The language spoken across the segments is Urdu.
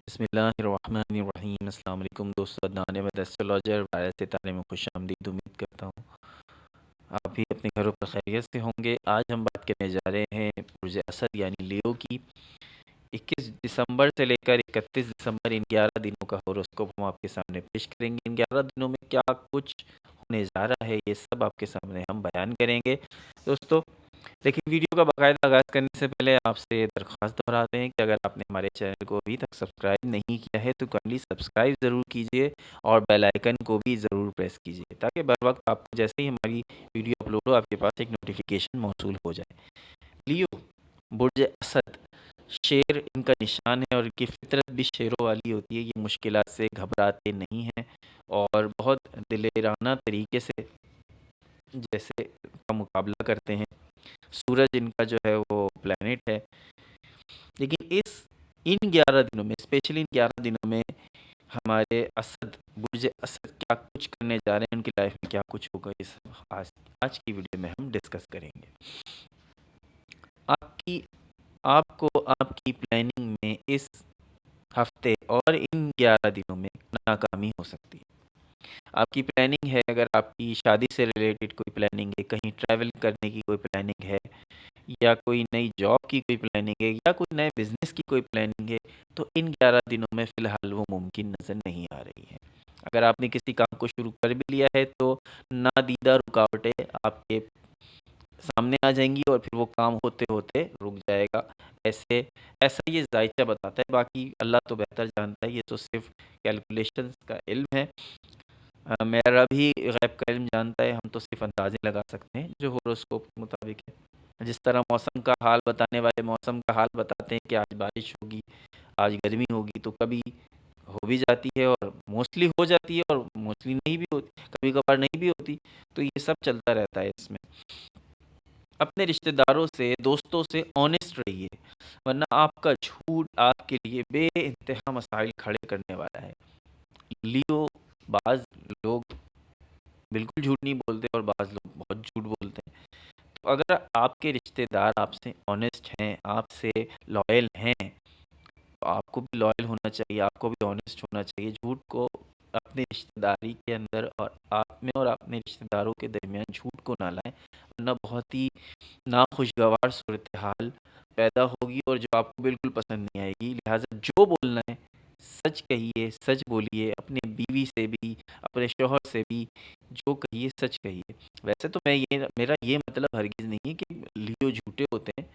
بسم اللہ الرحمن الرحیم۔ السلام علیکم دوستو، عدنان احمد ایسٹرولوجر وائرس ستارے میں خوش آمدید امید کرتا ہوں آپ بھی اپنے گھروں پر خیریت سے ہوں گے۔ آج ہم بات کرنے جا رہے ہیں برج اسد یعنی لیو کی۔ 21 دسمبر سے لے کر 31 دسمبر ان 11 دنوں کا ہوروسکوپ ہم آپ کے سامنے پیش کریں گے۔ ان 11 دنوں میں کیا کچھ ہونے جا رہا ہے یہ سب آپ کے سامنے ہم بیان کریں گے دوستو۔ لیکن ویڈیو کا باقاعدہ آغاز کرنے سے پہلے آپ سے درخواست دہراتے ہیں کہ اگر آپ نے ہمارے چینل کو ابھی تک سبسکرائب نہیں کیا ہے تو کائنڈلی سبسکرائب ضرور کیجئے اور بیل آئیکن کو بھی ضرور پریس کیجئے تاکہ بر وقت آپ کو جیسے ہی ہماری ویڈیو اپلوڈ ہو آپ کے پاس ایک نوٹیفیکیشن موصول ہو جائے۔ لیو برج اسد شیر ان کا نشان ہے اور ان کی فطرت بھی شیروں والی ہوتی ہے۔ یہ مشکلات سے گھبراتے نہیں ہیں اور بہت دلیرانہ طریقے سے جیسے کا مقابلہ کرتے ہیں۔ سورج ان کا جو ہے وہ پلانٹ ہے، لیکن ان 11 دنوں میں اسپیشلی ان 11 دنوں میں ہمارے اسد برج اسد کیا کچھ کرنے جا رہے ہیں، ان کی لائف میں کیا کچھ ہوگا، یہ سب آج کی ویڈیو میں ہم ڈسکس کریں گے۔ آپ کو آپ کی پلاننگ میں اس ہفتے اور ان 11 دنوں میں ناکامی ہو سکتی ہے۔ آپ کی پلاننگ ہے، اگر آپ کی شادی سے ریلیٹڈ کوئی پلاننگ ہے، کہیں ٹریول کرنے کی کوئی پلاننگ ہے، یا کوئی نئی جاب کی کوئی پلاننگ ہے، یا کوئی نئے بزنس کی کوئی پلاننگ ہے، تو ان 11 دنوں میں فی الحال وہ ممکن نظر نہیں آ رہی ہے۔ اگر آپ نے کسی کام کو شروع کر بھی لیا ہے تو نادیدہ رکاوٹیں آپ کے سامنے آ جائیں گی اور پھر وہ کام ہوتے ہوتے رک جائے گا۔ ایسا یہ ذائچہ بتاتا ہے، باقی اللہ تو بہتر جانتا ہے، یہ تو صرف کیلکولیشنز کا علم ہے۔ میرا بھی غیب کا علم جانتا ہے، ہم تو صرف اندازے لگا سکتے ہیں جو ہوروسکوپ کے مطابق ہے۔ جس طرح موسم کا حال بتانے والے موسم کا حال بتاتے ہیں کہ آج بارش ہوگی، آج گرمی ہوگی، تو کبھی ہو بھی جاتی ہے اور موسٹلی ہو جاتی ہے اور موسٹلی نہیں بھی ہوتی، کبھی کبھار نہیں بھی ہوتی، تو یہ سب چلتا رہتا ہے اس میں۔ اپنے رشتہ داروں سے، دوستوں سے آنےسٹ رہیے، ورنہ آپ کا جھوٹ آپ کے لیے بے انتہا مسائل کھڑے کرنے والا ہے۔ لیو بعض لوگ بالکل جھوٹ نہیں بولتے اور بعض لوگ بہت جھوٹ بولتے ہیں۔ تو اگر آپ کے رشتہ دار آپ سے آنےسٹ ہیں، آپ سے لائل ہیں، تو آپ کو بھی لائل ہونا چاہیے، آپ کو بھی آنےسٹ ہونا چاہیے۔ جھوٹ کو اپنی رشتہ داری کے اندر اور آپ میں اور اپنے رشتہ داروں کے درمیان جھوٹ کو نہ لائیں، ورنہ بہت ہی ناخوشگوار صورتحال پیدا ہوگی اور جو آپ کو بالکل پسند نہیں آئے گی۔ لہٰذا جو بولنا ہے سچ کہیے، سچ بولیے، اپنے بیوی سے بھی، اپنے شوہر سے بھی جو کہیے سچ کہیے۔ ویسے تو میرا یہ مطلب ہرگز نہیں ہے کہ لیو جھوٹے ہوتے ہیں،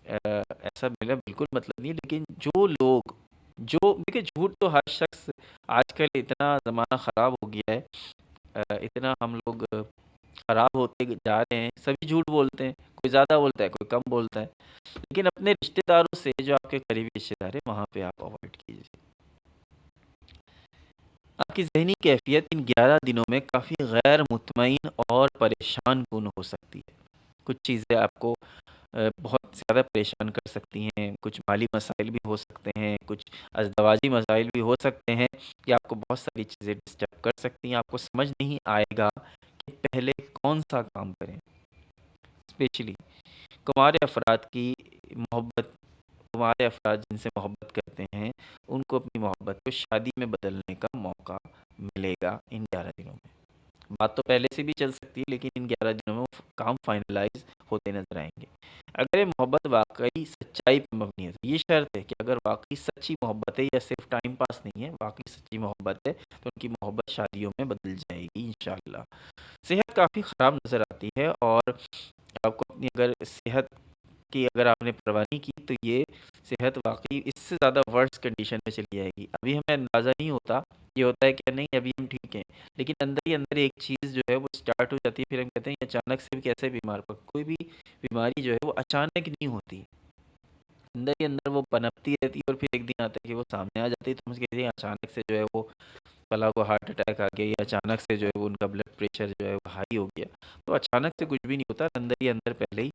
ایسا میرا بالکل مطلب نہیں ہے، لیکن جو لوگ دیکھیں جھوٹ تو ہر شخص، آج کل اتنا زمانہ خراب ہو گیا ہے، اتنا ہم لوگ خراب ہوتے جا رہے ہیں، سبھی جھوٹ بولتے ہیں، کوئی زیادہ بولتا ہے کوئی کم بولتا ہے، لیکن اپنے رشتہ داروں سے جو آپ کے قریبی رشتہ دار ہیں وہاں پہ آپ اوائڈ کیجیے۔ آپ کی ذہنی کیفیت ان 11 دنوں میں کافی غیر مطمئن اور پریشان کن ہو سکتی ہے۔ کچھ چیزیں آپ کو بہت زیادہ پریشان کر سکتی ہیں، کچھ مالی مسائل بھی ہو سکتے ہیں، کچھ ازدواجی مسائل بھی ہو سکتے ہیں کہ آپ کو بہت ساری چیزیں ڈسٹرب کر سکتی ہیں۔ آپ کو سمجھ نہیں آئے گا کہ پہلے کون سا کام کریں۔ اسپیشلی کمارے افراد کی محبت، کمارے افراد جن سے محبت کرتے ہیں ان کو اپنی محبت کو شادی میں بدلنے کا موقع ملے گا ان 11 دنوں میں۔ بات تو پہلے سے بھی چل سکتی ہے، لیکن ان 11 دنوں میں وہ کام فائنلائز ہوتے نظر آئیں گے۔ اگر یہ محبت واقعی سچائی پر مبنی ہے، یہ شرط ہے کہ اگر واقعی سچی محبت ہے یا صرف ٹائم پاس نہیں ہے، واقعی سچی محبت ہے تو ان کی محبت شادیوں میں بدل جائے گی انشاءاللہ۔ صحت کافی خراب نظر آتی ہے اور آپ کو اپنی اگر صحت کی اگر آپ نے پرواہ نہیں کی تو یہ صحت واقعی اس سے زیادہ ورس کنڈیشن میں چلی جائے گی۔ ابھی ہمیں اندازہ نہیں ہوتا، یہ ہوتا ہے کہ نہیں ابھی ہم ٹھیک ہیں، لیکن اندر ہی اندر ایک چیز جو ہے وہ سٹارٹ ہو جاتی ہے، پھر ہم کہتے ہیں اچانک سے بھی کیسے بیمار پڑ۔ کوئی بھی بیماری جو ہے وہ اچانک نہیں ہوتی، اندر ہی اندر وہ پنپتی رہتی ہے اور پھر ایک دن آتا ہے کہ وہ سامنے آ جاتی ہے، تو ہم کہتے ہیں اچانک سے جو ہے وہ فلاں کو ہارٹ اٹیک آ گیا یا اچانک سے جو ہے وہ ان کا بلڈ پریشر جو ہے وہ ہائی ہو گیا۔ تو اچانک سے کچھ بھی نہیں ہوتا، اندر ہی اندر پہلے ہی